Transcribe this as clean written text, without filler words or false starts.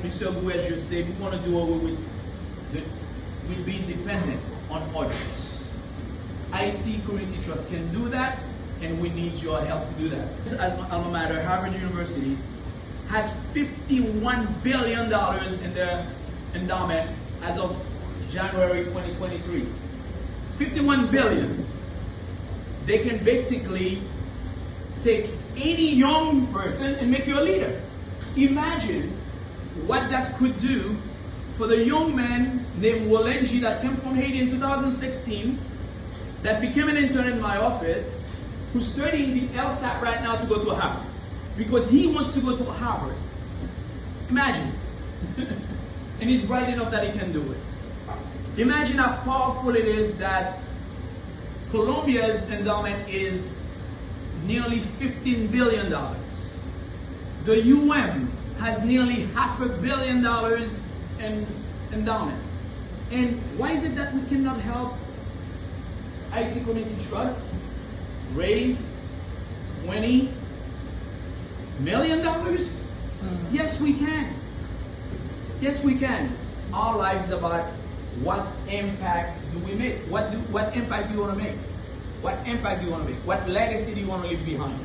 Mr. Guez just said, we want to do away with being dependent on others. Ayiti Community Trust can do that, and we need your help to do that. As my alma mater, Harvard University, has $51 billion in their endowment as of January 2023. 51 billion. They can basically take any young person and make you a leader. Imagine what that could do for the young man named Wolenji that came from Haiti in 2016, that became an intern in my office, who's studying the LSAT right now to go to Harvard, because he wants to go to Harvard. Imagine. And he's bright enough that he can do it. Imagine how powerful it is that Colombia's endowment is nearly $15 billion. The has nearly $500 million in endowment. And why is it that we cannot help Ayiti Community Trust raise $20 million? Yes, we can. Yes, we can. Our lives is about what impact do we make? What impact do you want to make? What impact do you want to make? What legacy do you want to leave behind?